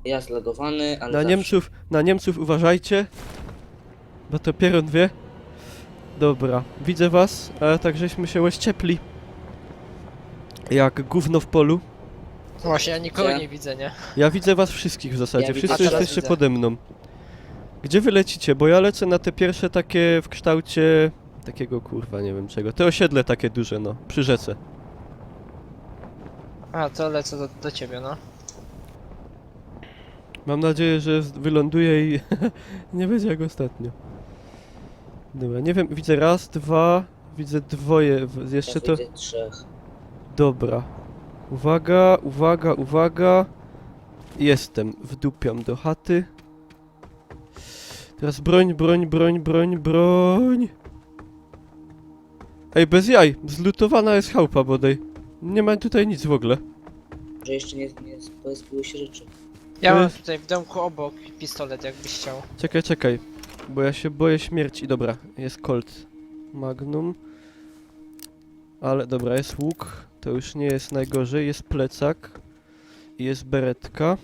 Ja zlogowany, ale Na zawsze. Niemców uważajcie. Bo to Pieron wie. Dobra, widzę was, ale tak żeśmy się ściepli. Jak gówno w polu. Właśnie, ja nikogo Gdzie? nie widzę, nie? Ja widzę was wszystkich w zasadzie, Ja widzę wszyscy teraz jesteście widzę. pode mną. Gdzie wy lecicie? Bo ja lecę na te pierwsze takie w kształcie... Takiego kurwa, nie wiem czego. Te osiedle takie duże, no, przy rzece. A, to lecę do ciebie, no. Mam nadzieję, że wyląduję i nie będzie jak ostatnio. Dobra, nie wiem, widzę raz, dwa, widzę dwoje, jeszcze Ja to... widzę 3. Dobra. Uwaga, uwaga, uwaga. Jestem, wdupiam do chaty. Teraz broń, broń, broń, broń, broń. Ej, bez jaj, zlutowana jest chałupa bodaj. Nie ma tutaj nic w ogóle. Że jeszcze nie pojawiły się rzeczy. Ja To mam jest- tutaj w domku obok pistolet, jakbyś chciał. Czekaj, czekaj. Bo ja się boję śmierci. Dobra, jest Colt Magnum. Ale dobra, jest łuk. To już nie jest najgorzej. Jest plecak. I jest beretka.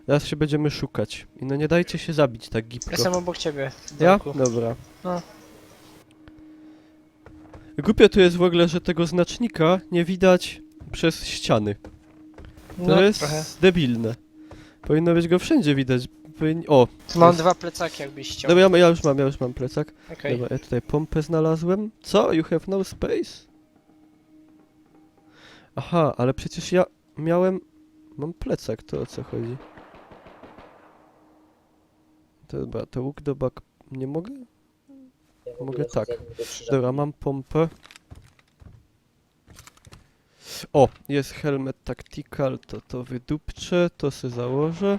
Teraz się będziemy szukać. I no nie dajcie się zabić tak gipko. Jestem obok ciebie w Ja? domku. Dobra. No. Głupie tu jest w ogóle, że tego znacznika nie widać przez ściany. To No, jest trochę. debilne. Powinno być go wszędzie widać. O, Tu mam jest- dwa plecaki, jakbyś chciał. dobra, ja już mam plecak. Okej. Dobra, ja tutaj pompę znalazłem. Co? You have no space? Aha, ale przecież ja miałem... Mam plecak, to o co chodzi? Dobra, to łuk do bak... Nie mogę? Ja w ogóle Mogę tak. chodzę jakby do krzyża. Dobra, mam pompę. O, jest helmet tactical, to wydupczę, to se założę.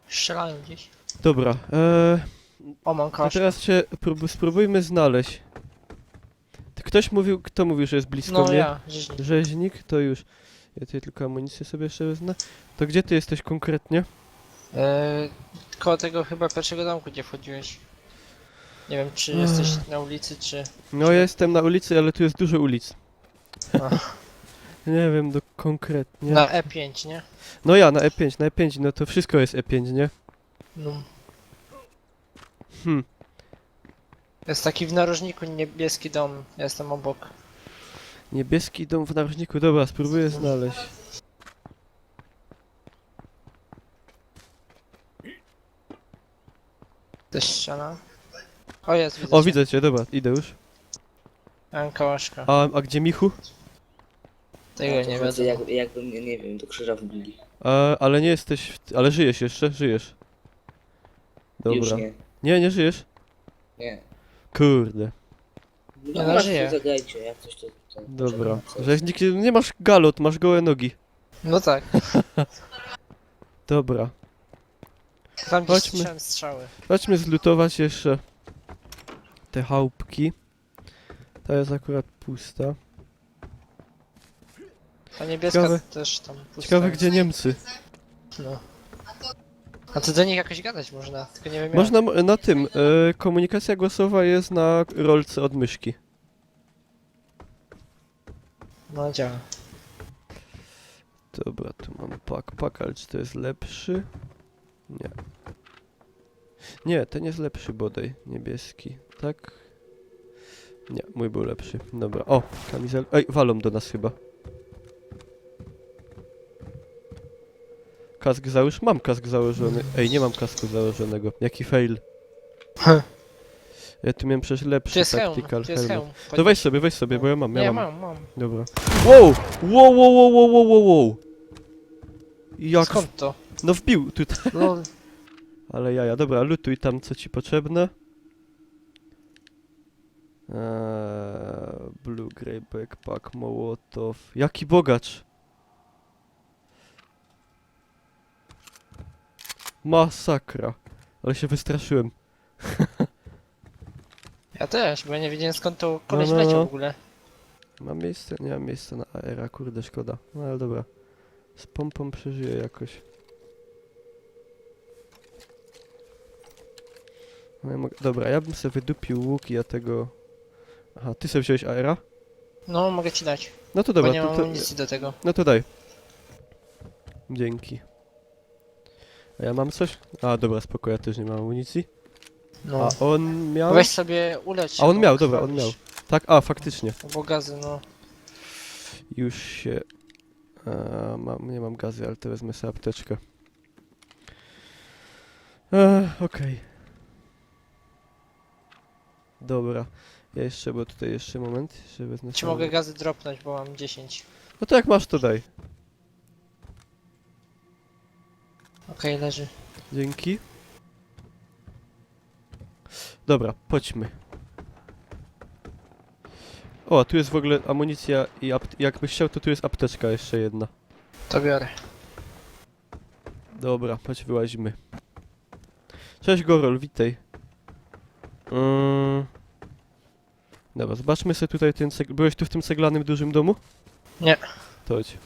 Strzelają gdzieś. Dobra, O, mam to kosz. teraz się spróbujmy znaleźć. Ktoś mówił, kto mówił, że jest blisko No mnie? ja, rzeźnik. Rzeźnik, to już. Ja tutaj tylko amunicję sobie jeszcze wezmę. To gdzie ty jesteś konkretnie? Koło tego chyba pierwszego domku, gdzie wchodziłeś. Nie wiem, czy jesteś na ulicy, czy... No ja jestem na ulicy, ale tu jest dużo ulic. Ach. Nie wiem konkretnie. Na E5, nie? No ja, na E5, no to wszystko jest E5, nie? No. Hm, Jest taki w narożniku niebieski dom. Ja jestem obok. niebieski dom w narożniku, dobra, spróbuję znaleźć. Też ściana. O, jest, widzę O, cię. widzę cię, dobra, idę już. Mam kałaszka. A gdzie Michu? Tego Ja tu nie chodzę wiadomo. jakby mnie, nie wiem, do krzyża wbili. Ale nie jesteś, ale żyjesz jeszcze? Żyjesz. Już Dobra. nie. Nie żyjesz? Nie. Kurde. no, masz żyję. tu zagrajcie, jak coś to... Dobra. czekam, Rzeźnik, nie masz galot, masz gołe nogi. No tak. Dobra. Tam gdzieś Chodźmy. słyszałem strzały. Chodźmy zlutować jeszcze te chałupki. Ta jest akurat pusta. Ta niebieska Ciekawe- też tam pusta Ciekawe jest. gdzie Niemcy. No. A to do nich jakoś gadać można, tylko nie wiem jak. Można na tym, komunikacja głosowa jest na rolce od myszki. No działa. Dobra, tu mam pak, ale czy to jest lepszy? Nie. Nie, ten jest lepszy bodaj, niebieski, tak? Nie, mój był lepszy. Dobra, o, kamizel... Ej, walą do nas chyba. Kask załóż? Mam kask założony. Ej, nie mam kasku założonego. Jaki fail. Ja tu miałem przecież Tu lepszy jest hełm, tactical tu jest helmet. hełm. To weź sobie, bo ja mam, Nie, ja mam. mam. Dobra. Wow! Wow! Jak... Skąd to? No wbił tutaj. No, Ale jaja, dobra, lutuj tam co ci potrzebne. Blue Grey Backpack, Mołotow. Jaki bogacz! Masakra. Ale się wystraszyłem. ja też, bo ja nie wiedziałem skąd to koleś No. wleciał w ogóle. Mam miejsce? Nie mam miejsca na AR-a, kurde, szkoda. No ale dobra. Z pompą przeżyję jakoś. No, dobra, ja bym sobie wydupił łuk i ja tego... Aha, ty sobie wziąłeś AR-a? No, mogę ci dać. No to Bo dobra, nie mam to, amunicji do tego. no to daj. Dzięki. A ja mam coś? A dobra, spoko, ja też nie mam amunicji. No. A on miał? Weź sobie ulecz się, A on bo miał, dobra, on krwawisz. miał. Tak, a faktycznie. Bo gazy, no. Już się... nie mam gazy, ale to wezmę sobie apteczkę. Okej. Dobra. Ja jeszcze, bo tutaj jeszcze moment, jeszcze wezmę Ci sobie- mogę gazy dropnąć, bo mam 10. No to jak masz, to daj. Okej, leży. Dzięki. Dobra, chodźmy. O, a tu jest w ogóle amunicja i jakbyś chciał, to tu jest apteczka jeszcze jedna. To biorę. Dobra, chodź wyłazimy. Cześć Gorol, witaj. Dobra, zobaczmy sobie tutaj ten Byłeś tu w tym ceglanym dużym domu? Nie. To chodź.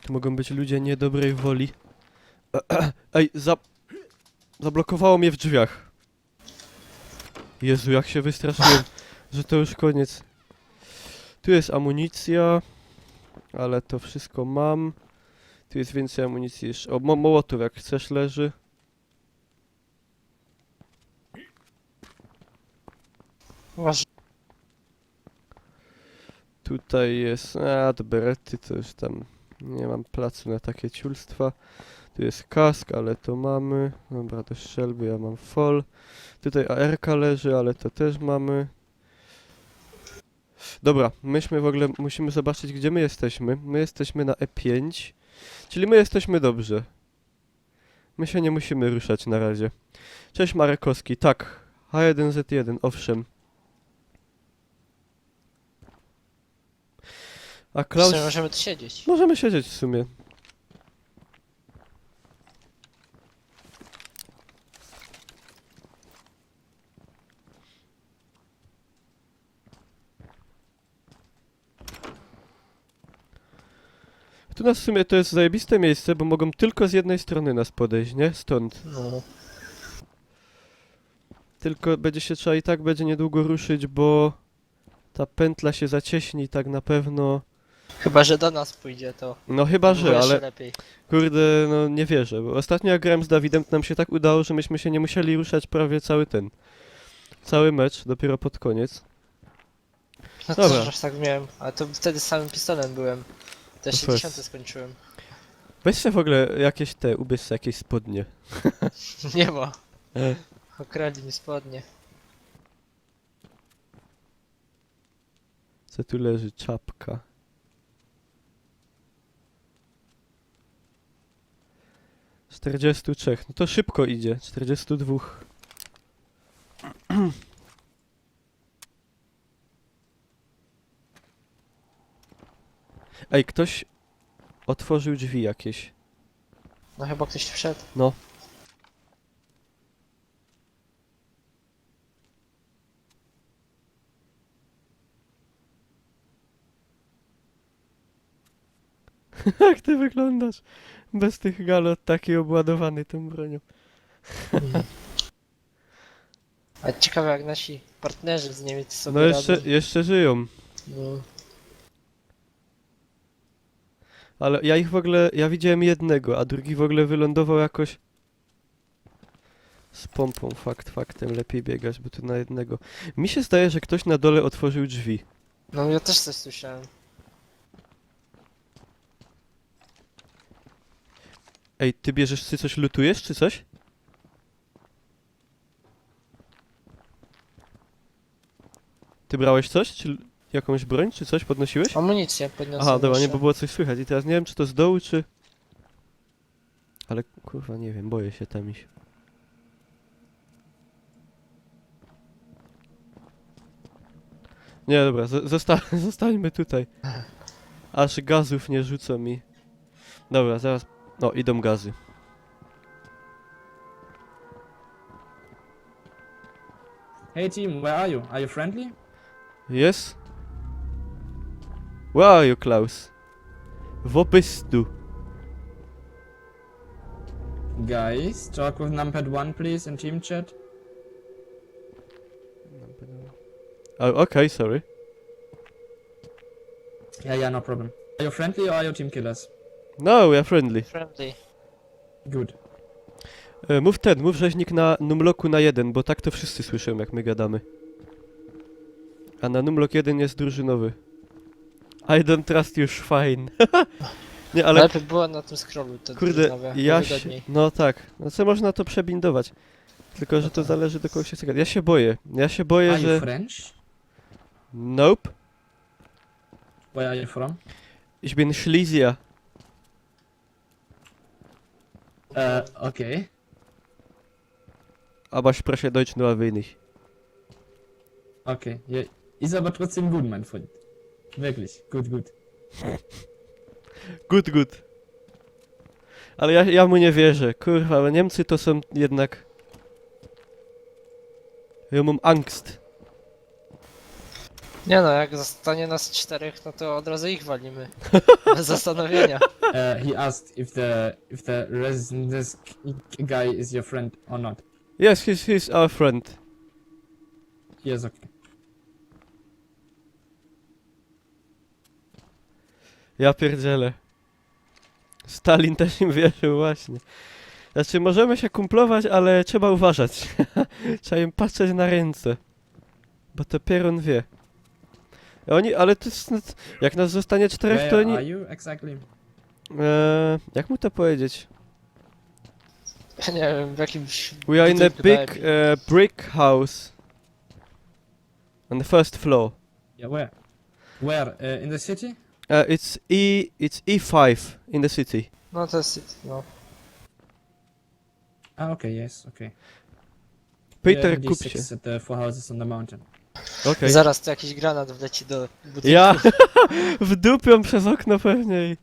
Tu mogą być ludzie niedobrej woli. Ej, zablokowało mnie w drzwiach. Jezu, jak się wystraszyłem, że to już koniec. Tu jest amunicja, ale to wszystko mam. Tu jest więcej amunicji jeszcze. O, mołotów jak chcesz leży. Masz. Tutaj jest... A, to berety to już tam... Nie mam placu na takie ciulstwa. Tu jest kask, ale to mamy. Dobra, to strzelby, ja mam full. Tutaj AR-ka leży, ale to też mamy. Dobra, myśmy w ogóle musimy zobaczyć, gdzie my jesteśmy. My jesteśmy na E5, czyli my jesteśmy dobrze. My się nie musimy ruszać na razie. Cześć Marekowski, tak. H1Z1, owszem. A Klaus... Jeszcze możemy tu siedzieć. Możemy siedzieć w sumie. Tu nas w sumie to jest zajebiste miejsce, bo mogą tylko z jednej strony nas podejść, nie? Stąd. No. Tylko będzie się trzeba i tak będzie niedługo ruszyć, bo ta pętla się zacieśni tak na pewno. Chyba, że do nas pójdzie, to No chyba, było że, jeszcze ale lepiej. kurde, no nie wierzę, bo ostatnio jak grałem z Dawidem, to nam się tak udało, że myśmy się nie musieli ruszać prawie cały mecz, dopiero pod koniec. No Dobra. też aż tak miałem, ale to wtedy z samym pistoletem byłem. Te To 60 jest- skończyłem. Weź sobie w ogóle ubierz sobie jakieś spodnie. Nie ma. E. Okradli mi spodnie. Co tu leży? Czapka. Z 43, no to szybko idzie, 42. Ej, ktoś otworzył drzwi jakieś. No chyba ktoś tu wszedł. No. Jak ty wyglądasz? Bez tych galot, taki obładowany tą bronią. A ciekawe jak nasi partnerzy z Niemiec sobie No jeszcze, radzą. jeszcze żyją. No. Ale ja ich w ogóle, ja widziałem jednego, a drugi w ogóle wylądował jakoś z pompą, faktem, lepiej biegać, bo tu na jednego. Mi się zdaje, że ktoś na dole otworzył drzwi. No ja też coś słyszałem. Ej, ty bierzesz, ty coś lutujesz, czy coś? Ty brałeś coś, czy jakąś broń, czy coś podnosiłeś? Amunicję podniosłem. Aha, dobra, nie, jeszcze. bo było coś słychać i teraz nie wiem, czy to z dołu, czy... Ale kurwa, nie wiem, boję się tam iść. Nie, dobra, zostańmy tutaj. Aż gazów nie rzucą mi. Dobra, zaraz... No, idą gazy. Hey team, where are you? Are you friendly? Yes? Where are you, Klaus? Wo bist du? Guys, talk with numpad 1 please in team chat. Oh, okay, sorry. Yeah, no problem. Are you friendly or are you team killers? No, we are friendly. Friendly. Good. Mów rzeźnik na numloku na 1, bo tak to wszyscy słyszą, jak my gadamy. A na numlok 1 jest drużynowy. I don't trust you, fine. Nie, ale Lepiej było na tym scrollu, to kurde, drużynowe, ja było się... wygodniej. No tak, no co można to przebindować. Tylko, że to zależy do kogo się chce. Ja się boję. Ja się boję, Are you że... French? Nope. Where are you from? Ich bin Schlesier. Okay. Aber spreche Deutsch nur wenig. Okay. Ja, ist aber trotzdem gut, mein Freund. Wirklich. Gut, gut. Good. Ale ja mu nie wierzę. Kurwa, ale Niemcy to są jednak... Ja mam angst. Nie no, jak zostanie nas 4, no to od razu ich walimy. Bez zastanowienia. He asked if the resident guy is your friend or not. Yes, he's our friend. Yes, okay. Ja pierdzielę. Stalin też im wierzył, właśnie. Znaczy, możemy się kumplować, ale trzeba uważać. Trzeba im patrzeć na ręce. Bo to Pierun wie. Ale to jest... Jak nas zostanie 4, to Where oni... are you exactly? Jak mu to powiedzieć? Ja nie wiem, w jakimś... We are in a budynku big daje- brick house. On the first floor. Yeah, where? Where? In the city? It's E5 in the city. No to jest... no. Ah, okay, yes, okay. Peter, Yeah, kup się. D6 at the 4 houses on the mountain. Okej. Zaraz tu jakiś granat wleci do budynku. Ja wdupią przez okno pewnie i...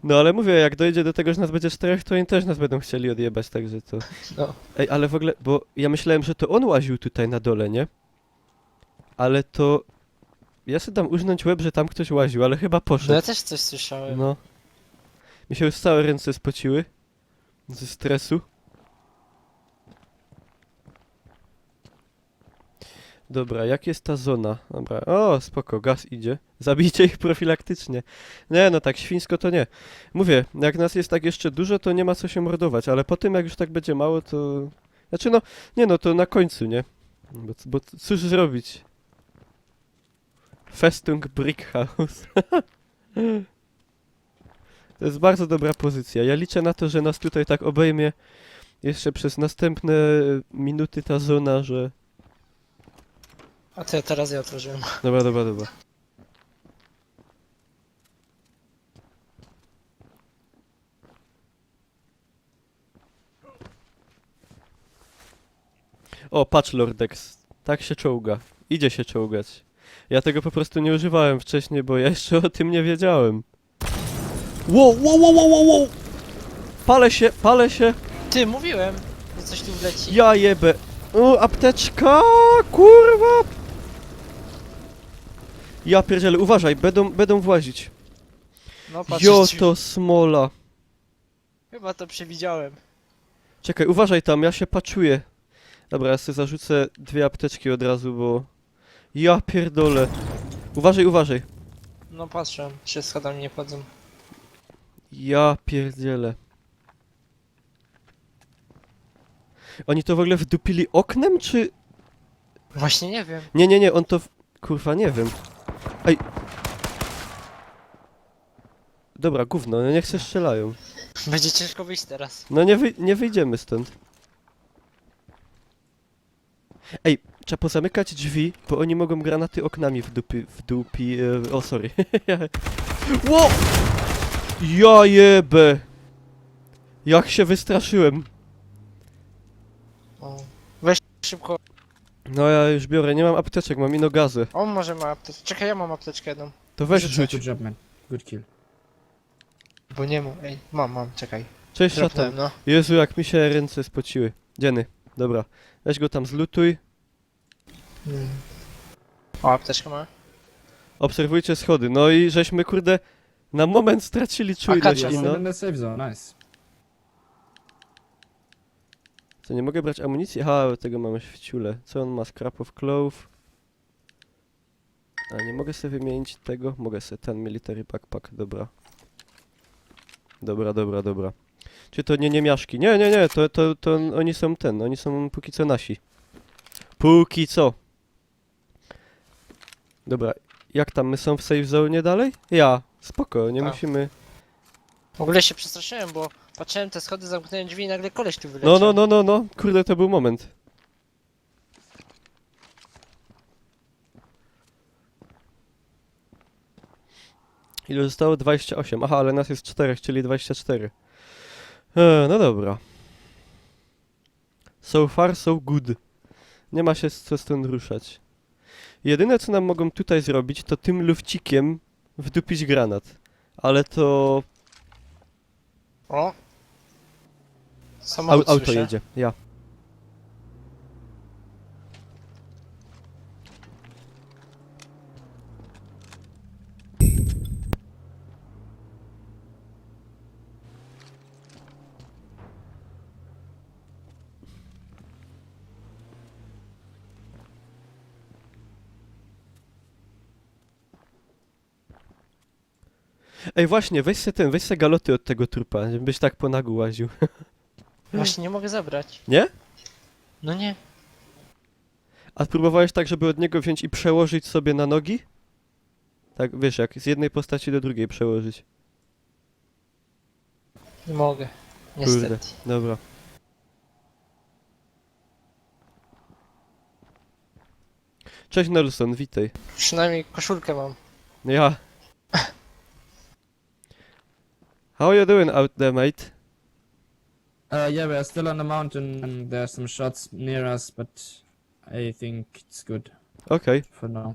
No ale mówię, jak dojdzie do tego, że nas będzie 4, to oni też nas będą chcieli odjebać, także to... No. Ej, ale w ogóle, bo ja myślałem, że to on łaził tutaj na dole, nie? Ale to... Ja sobie dam uznać łeb, że tam ktoś łaził, ale chyba No poszedł. ja też coś słyszałem. No. Mi się już całe ręce spociły. Ze stresu. Dobra, jak jest ta zona? Dobra, o, spoko, gaz idzie. Zabijcie ich profilaktycznie. Nie, no tak świńsko to nie. Mówię, jak nas jest tak jeszcze dużo, to nie ma co się mordować, ale po tym jak już tak będzie mało, to... Znaczy no, nie no, to na końcu, nie? Bo cóż zrobić? Festung Brick House. To jest bardzo dobra pozycja. Ja liczę na to, że nas tutaj tak obejmie jeszcze przez następne minuty ta zona, że... A to ja teraz ja otworzyłem. Dobra. O, patrz Lordex. Tak się czołga. Idzie się czołgać. Ja tego po prostu nie używałem wcześniej, bo ja jeszcze o tym nie wiedziałem. Wow! Palę się! Ty, mówiłem, że coś tu wleci. Ja jebę! O, apteczka! Kurwa! Ja pierdzielę, uważaj, będą włazić. No patrz, Jo, to smola. chyba to przewidziałem. Czekaj, uważaj tam, ja się paczuję. Dobra, ja sobie zarzucę 2 apteczki od razu, bo... Ja pierdolę. Uważaj. No patrzę, się schodami nie chodzą. Ja pierdzielę. Oni to w ogóle wdupili oknem, czy... Właśnie nie wiem. Nie, on to... Kurwa, nie wiem. Ej. Dobra, gówno, no niech se strzelają. Będzie ciężko wyjść teraz. No nie wyjdziemy stąd. Ej, trzeba pozamykać drzwi, bo oni mogą granaty oknami o, sorry. Ło! Ja jebę! Jak się wystraszyłem. O. Weź szybko. No ja już biorę, nie mam apteczek, mam inogazę. On może ma apteczkę. Czekaj, ja mam apteczkę jedną. To weź Good rzuć. job, man. Good kill. Bo nie mam. Ej, mam, czekaj. Cześć szatan. Dropnąłem, no. Jezu, jak mi się ręce spociły. Dzieny. Dobra. Weź go tam zlutuj. O, apteczkę ma. Obserwujcie schody. No i żeśmy, kurde, na moment stracili czujność Akacja, i You're no. still in the safe zone, nice. Co, nie mogę brać amunicji? Aha, tego mamy w ciule. Co on ma? Scrap of cloth. A nie mogę sobie wymienić tego? Mogę sobie ten military backpack, dobra. Dobra. Czy to nie niemiaszki? Nie, to oni są oni są póki co nasi. Póki co. Dobra, jak tam, my są w safe zone dalej? Ja, spoko, nie Tak. musimy... W ogóle się przestraszyłem, bo patrzyłem te schody, zamknąłem drzwi i nagle koleś tu wyleciał. No, kurde, to był moment. Ile zostało? 28. Aha, ale nas jest 4, czyli 24. No dobra. So far, so good. Nie ma się co stąd ruszać. Jedyne, co nam mogą tutaj zrobić, to tym lufcikiem wdupić granat. Ale to... O! Samochód Auto słyszę. jedzie, ja. Ej, właśnie, weź se galoty od tego trupa, żebyś tak po nagu łaził. Właśnie nie mogę zabrać. Nie? No nie. A próbowałeś tak, żeby od niego wziąć i przełożyć sobie na nogi? Tak, wiesz, jak z jednej postaci do drugiej przełożyć. Nie mogę. Kurde, Niestety. dobra. Cześć Nelson, witaj. Przynajmniej koszulkę mam. Ja. How are you doing out there, mate? Yeah, we are still on the mountain and there are some shots near us, but I think it's good Okej. for now.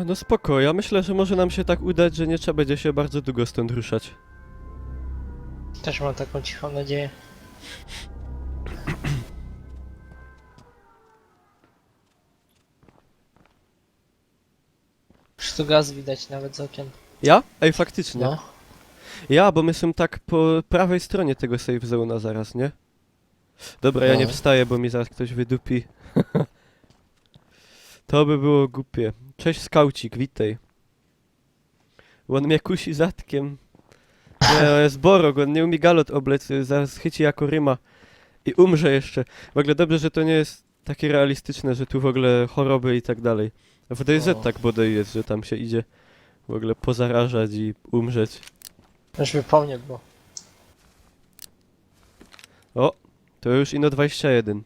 No spoko, ja myślę, że może nam się tak udać, że nie trzeba będzie się bardzo długo stąd ruszać. Też mam taką cichą nadzieję. Już tu gaz widać nawet z okien. Ja? Ej, faktycznie. No. Ja, bo my są tak po prawej stronie tego safe zone'a zaraz, nie? Dobra, ja nie No. wstaję, bo mi zaraz ktoś wydupi. To by było głupie. Cześć skaucik, witaj. On mnie kusi zatkiem. Nie, on jest borok, on nie umie galot oblec, zaraz chyci jako ryma. I umrze jeszcze. W ogóle dobrze, że to nie jest takie realistyczne, że tu w ogóle choroby i tak dalej. W DayZ O. tak bodaj jest, że tam się idzie w ogóle pozarażać i umrzeć. Już by po mnie było. O, to już ino 21.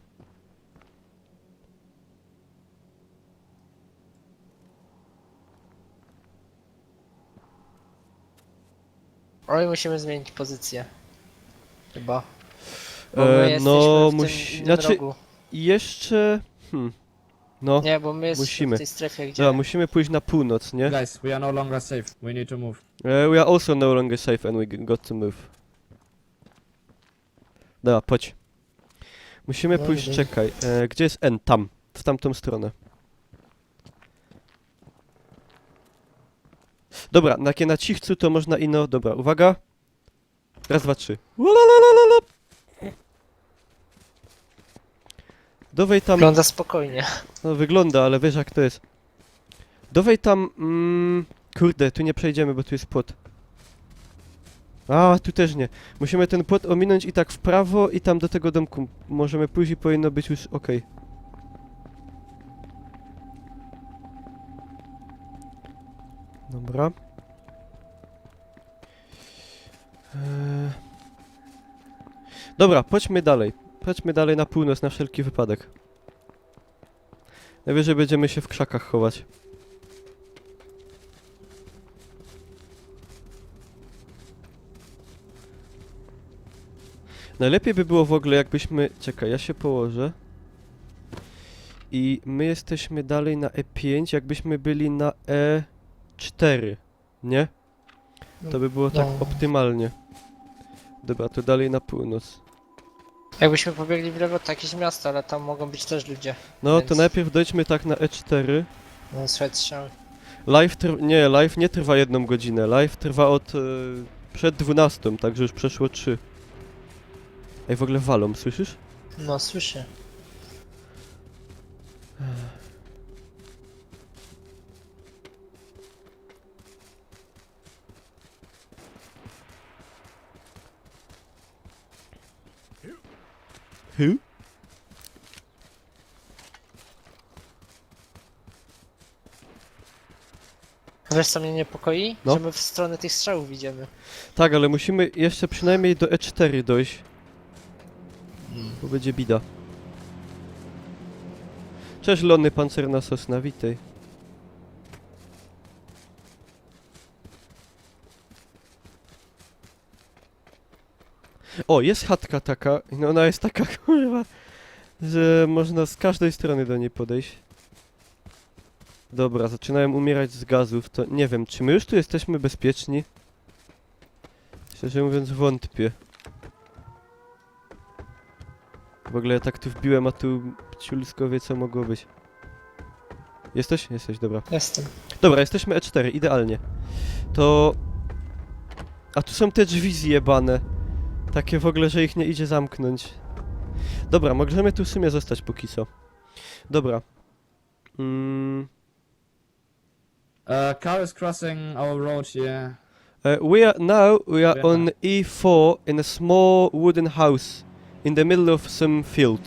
Oj, musimy zmienić pozycję. Chyba. Bo my jesteśmy No, w tym innym znaczy rogu. jeszcze... No, Nie, bo my jesteśmy musimy. w tej strefie, gdzie... dobra, musimy pójść na północ, nie? Guys, we are no longer safe. We need to move. We are also no longer safe and we got to move. Dobra, chodź. Musimy No, pójść, idę. czekaj. Gdzie jest N? Tam. W tamtą stronę. Dobra, na cichcu to można ino... Dobra, uwaga. Raz, dwa, trzy. Ulalalala. Dowej tam... Wygląda spokojnie. No wygląda, ale wiesz jak to jest. Dowej tam... kurde, tu nie przejdziemy, bo tu jest płot. A, tu też nie. Musimy ten płot ominąć i tak w prawo i tam do tego domku. Możemy pójść i powinno być już okej. Dobra. Dobra, chodźmy dalej. Chodźmy dalej na północ na wszelki wypadek. Najwyżej będziemy się w krzakach chować. Najlepiej by było w ogóle jakbyśmy... Czekaj, ja się położę. I my jesteśmy dalej na E5, jakbyśmy byli na E4, nie? To by było tak No. optymalnie. Dobra, to dalej na północ. Jakbyśmy pobiegli w lewo, to jakieś miasto, ale tam mogą być też ludzie. No to Więc- najpierw dojdźmy tak na E4. No, słuchaj, strzały. Live nie trwa 1 godzinę. Live trwa od przed 12, także już przeszło 3. Ej, w ogóle walą, słyszysz? No, słyszę. Hu? Wiesz co mnie niepokoi? No. Że my w stronę tych strzałów idziemy. Tak, ale musimy jeszcze przynajmniej do E4 dojść. Bo będzie bida. Cześć Lony, pancerna sosna, witaj. O, jest chatka taka, no ona jest taka kurwa, że można z każdej strony do niej podejść. Dobra, zaczynałem umierać z gazów, to nie wiem, czy my już tu jesteśmy bezpieczni? Szczerze mówiąc wątpię. W ogóle ja tak tu wbiłem, a tu ciulsko wie co mogło być. Jesteś? Jesteś, dobra. Jestem. Dobra, jesteśmy E4, idealnie. To... A tu są te drzwi zjebane. Takie w ogóle, że ich nie idzie zamknąć. Dobra, możemy tu w sumie zostać póki co. Dobra. Car is crossing our road here. We are Yeah. on E4 in a small wooden house. In the middle of some field.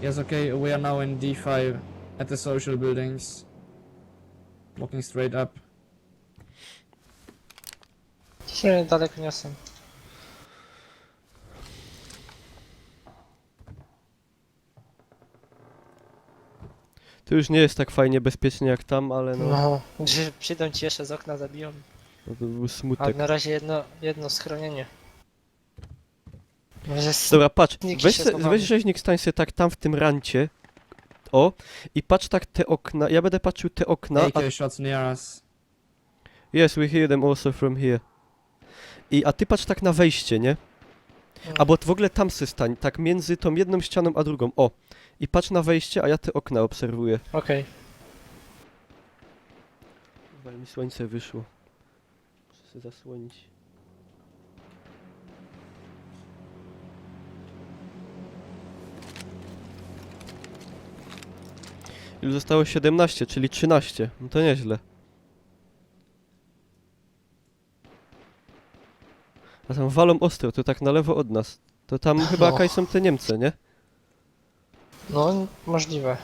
Yes, okay, we are now in D5 at the social buildings. Walking straight up. Dzisiaj daleko nie są. Tu już nie jest tak fajnie bezpiecznie jak tam, ale no, No. Że przyjdą ci jeszcze z okna, zabiją. no to był A smutek. na razie jedno schronienie. Może Dobra, patrz, Sniki weź, się se, schowamy. weź rzeźnik, stań się tak tam w tym rancie. O, i patrz tak te okna, ja będę patrzył te okna, a... AK shots near us. Yes, we hear them also from here. A ty patrz tak na wejście, nie? Mm. Albo w ogóle tam se stań, tak między tą jedną ścianą a drugą, o. I patrz na wejście, a ja te okna obserwuję. Okej. Chyba mi słońce wyszło. Muszę się zasłonić. Ilu zostało? 17, czyli 13. No to nieźle. A tam walą ostro, to tak na lewo od nas. To tam chyba No. jakaś są te Niemcy, nie? No, możliwe.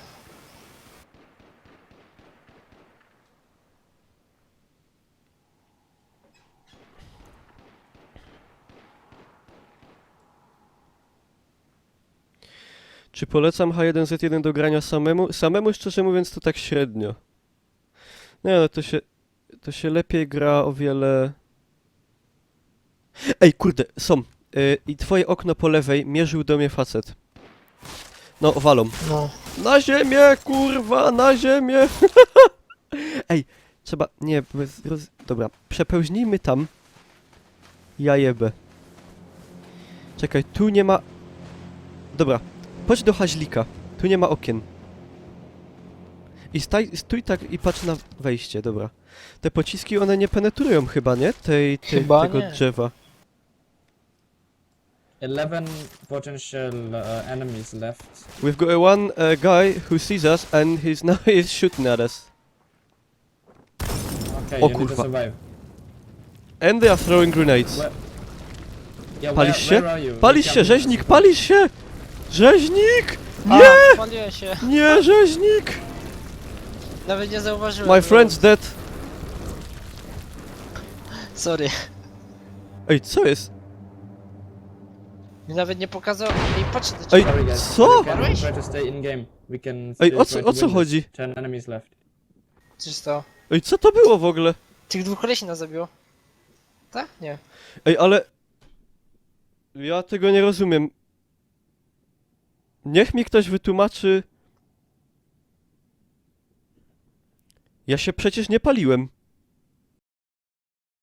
Czy polecam H1Z1 do grania samemu? Samemu szczerze mówiąc to tak średnio. Nie no, to się lepiej gra o wiele... Ej, kurde, są. I twoje okno po lewej mierzył do mnie facet. No, walą. No. Na ziemię, kurwa, na ziemię! Ej, trzeba... Nie, dobra, przepełznijmy tam. Ja jebę. Czekaj, tu nie ma... Dobra, chodź do Haźlika. Tu nie ma okien. I stój tak i patrz na wejście, dobra. Te pociski, one nie penetrują chyba, nie? Chyba tego nie. drzewa. 11 potential enemies left. We've got one guy who sees us and he's shooting at us. Okay, O you need to kurwa. survive. And they are throwing grenades. Where- Yeah, Palisz się? where are you? Palisz You się, can't- rzeźnik, palisz się! Rzeźnik! A, Nie! paliłem się. Nie, rzeźnik! Nawet nie zauważyłem. My friend's dead. Sorry. Ej, co jest? Mi nawet nie pokazał. Ej, patrz do Ej, ciebie. Sorry, guys. co? You can Parłeś? try to stay in game. We can Ej, still o try co to win chodzi? this. 10 enemies left. Coś to. Ej, co to było w ogóle? Tych dwóch kolesi nas zabiło. Tak? Nie. Ej, ale... Ja tego nie rozumiem. Niech mi ktoś wytłumaczy... Ja się przecież nie paliłem.